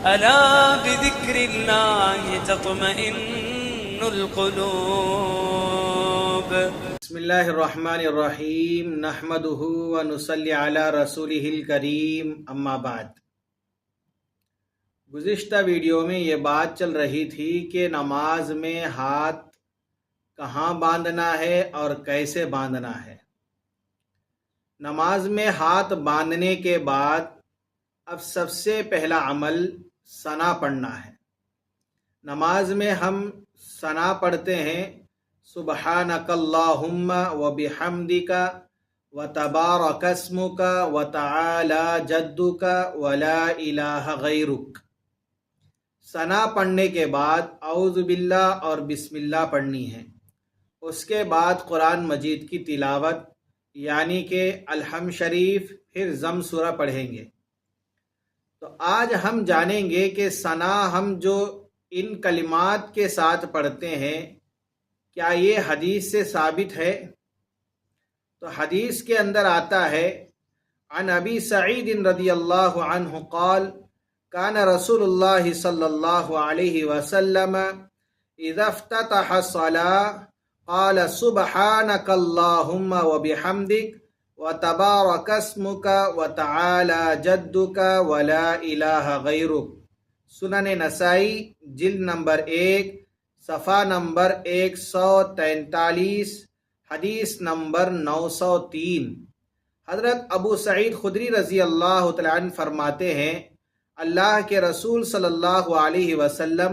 ألا بذكر الله تطمئن القلوب. بسم اللہ الرحمن الرحیم نحمدہ ونصلی علی رسولہ الکریم اما بعد. گزشتہ ویڈیو میں یہ بات چل رہی تھی کہ نماز میں ہاتھ کہاں باندھنا ہے اور کیسے باندھنا ہے. نماز میں ہاتھ باندھنے کے بعد اب سب سے پہلا عمل ثنا پڑھنا ہے. نماز میں ہم ثنا پڑھتے ہیں سبحانک اللہم وبحمدک وتبارک اسمک وتعالی جدک ولا الہ غیرک. ثنا پڑھنے کے بعد اعوذ باللہ اور بسم اللہ پڑھنی ہے. اس کے بعد قرآن مجید کی تلاوت یعنی کہ الحمد شریف پھر ضم سورہ پڑھیں گے. تو آج ہم جانیں گے کہ ثنا ہم جو ان کلمات کے ساتھ پڑھتے ہیں کیا یہ حدیث سے ثابت ہے؟ تو حدیث کے اندر آتا ہے عن ابی سعید رضی اللہ عنہ قال کان رسول اللہ صلی اللہ علیہ وسلم اذا افتتح الصلاة قال سبحانک اللہم وبحمدک وتبارک اسمک وتعالی جدک ولا الہ غیرک. سنن نسائی جلد نمبر 1 صفحہ نمبر 143 حدیث نمبر 903. حضرت ابو سعید خدری رضی اللہ تعالیٰ عنہ فرماتے ہیں اللہ کے رسول صلی اللہ علیہ وسلم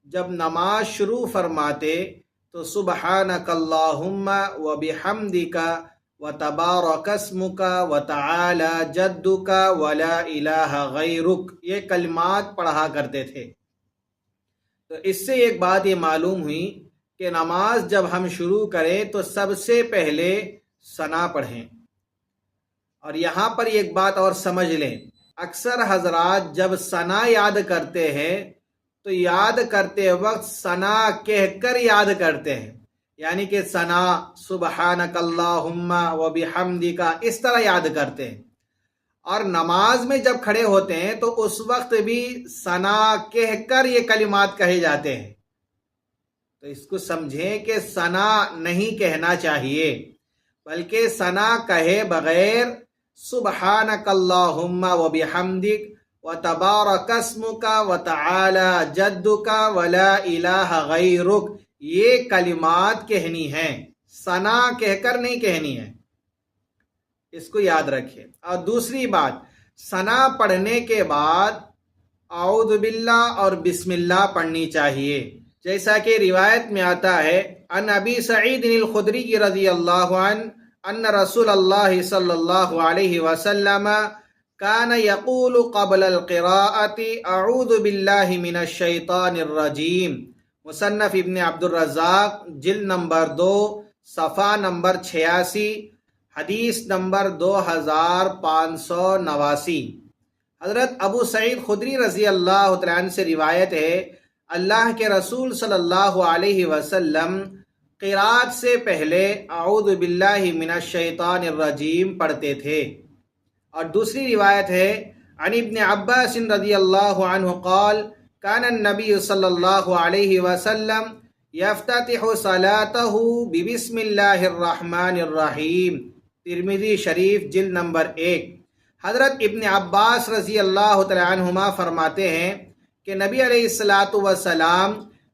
جب نماز شروع فرماتے تو سبحانک اللہم وبحمدک وتبارک اسمک وتعالی جدک ولا الہ غیرک یہ کلمات پڑھا کرتے تھے. تو اس سے ایک بات یہ معلوم ہوئی کہ نماز جب ہم شروع کریں تو سب سے پہلے ثنا پڑھیں. اور یہاں پر ایک بات اور سمجھ لیں، اکثر حضرات جب ثنا یاد کرتے ہیں تو یاد کرتے وقت ثنا کہہ کر یاد کرتے ہیں، یعنی کہ ثنا سبحانک اللہم وبحمدک اس طرح یاد کرتے ہیں. اور نماز میں جب کھڑے ہوتے ہیں تو اس وقت بھی ثنا کہہ کر یہ کلمات کہے جاتے ہیں. تو اس کو سمجھیں کہ ثنا نہیں کہنا چاہیے، بلکہ ثنا کہے بغیر سبحانک اللہم وبحمدک وتبارک اسمک وتعالی جدک ولا الہ غیرک یہ کلمات کہنی ہیں، ثنا کہہ کر نہیں کہنی ہے. اس کو یاد رکھیں. اور دوسری بات، ثنا پڑھنے کے بعد اعوذ باللہ اور بسم اللہ پڑھنی چاہیے، جیسا کہ روایت میں آتا ہے عن ابی سعید الخدری رضی اللہ عنہ ان رسول اللہ صلی اللہ علیہ وسلم کان یقول قبل القراءۃ اعوذ باللہ من الشیطان الرجیم. مصنف ابن عبد الرزاق جلد نمبر 2 صفحہ نمبر 86 حدیث نمبر 2589. حضرت ابو سعید خدری رضی اللہ عنہ سے روایت ہے اللہ کے رسول صلی اللہ علیہ وسلم قرات سے پہلے اعوذ باللہ من الشیطان الرجیم پڑھتے تھے. اور دوسری روایت ہے عن ابن عباس رضی اللہ عنہ قال کان النبی صلی اللہ علیہ وسلم یفتتح صلاته ببسم اللہ الرحمن الرحیم. ترمذی شریف جلد نمبر 1. حضرت ابن عباس رضی اللہ تعالی عنہما فرماتے ہیں کہ نبی علیہ الصلاۃ والسلام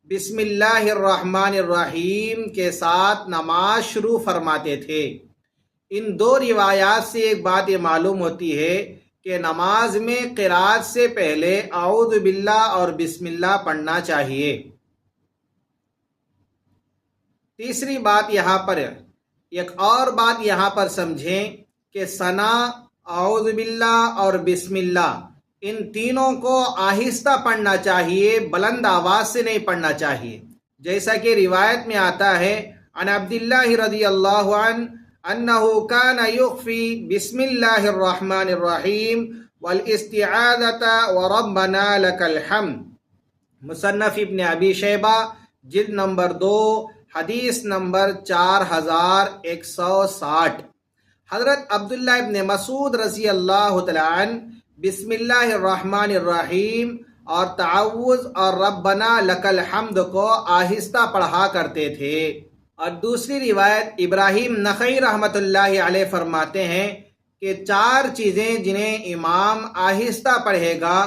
بسم اللہ الرحمن الرحیم کے ساتھ نماز شروع فرماتے تھے. ان دو روایات سے ایک بات یہ معلوم ہوتی ہے کہ نماز میں قرات سے پہلے اعوذ باللہ اور بسم اللہ پڑھنا چاہیے. تیسری بات یہاں پر ایک اور بات یہاں پر سمجھیں کہ ثنا، اعوذ باللہ اور بسم اللہ ان تینوں کو آہستہ پڑھنا چاہیے، بلند آواز سے نہیں پڑھنا چاہیے. جیسا کہ روایت میں آتا ہے عن عبداللہ رضی اللہ عنہ انہ کان یخفی بسم اللہ الرحمن الرحیم والاستعاذۃ وربنا لک الحمد. مصنف ابن ابی شیبہ جلد نمبر 2 حدیث نمبر 4160. حضرت عبداللہ ابن مسعود رضی اللہ تعالیٰ عنہ بسم اللہ الرحمن الرحیم اور تعوذ اور ربنا لک الحمد کو آہستہ پڑھا کرتے تھے۔ اور دوسری روایت ابراہیم نخعی رحمۃ اللہ علیہ فرماتے ہیں کہ 4 چیزیں جنہیں امام آہستہ پڑھے گا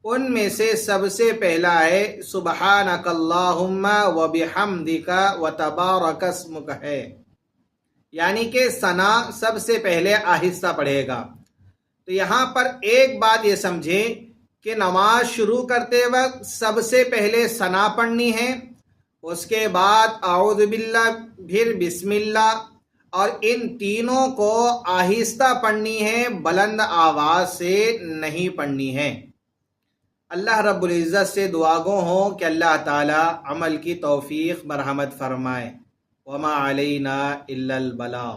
ان میں سے سب سے پہلا ہے سبحانک اللہم و بحمدک و تبارک اسمک ہے، یعنی کہ ثنا سب سے پہلے آہستہ پڑھے گا۔ تو یہاں پر ایک بات یہ سمجھیں کہ نماز شروع کرتے وقت سب سے پہلے ثنا پڑھنی ہے، اس کے بعد اعوذ باللہ، پھر بسم اللہ، اور ان تینوں کو آہستہ پڑھنی ہے، بلند آواز سے نہیں پڑھنی ہے۔ اللہ رب العزت سے دعا گو ہوں کہ اللہ تعالی عمل کی توفیق مرحمت فرمائے۔ وما علینا الا البلاغ۔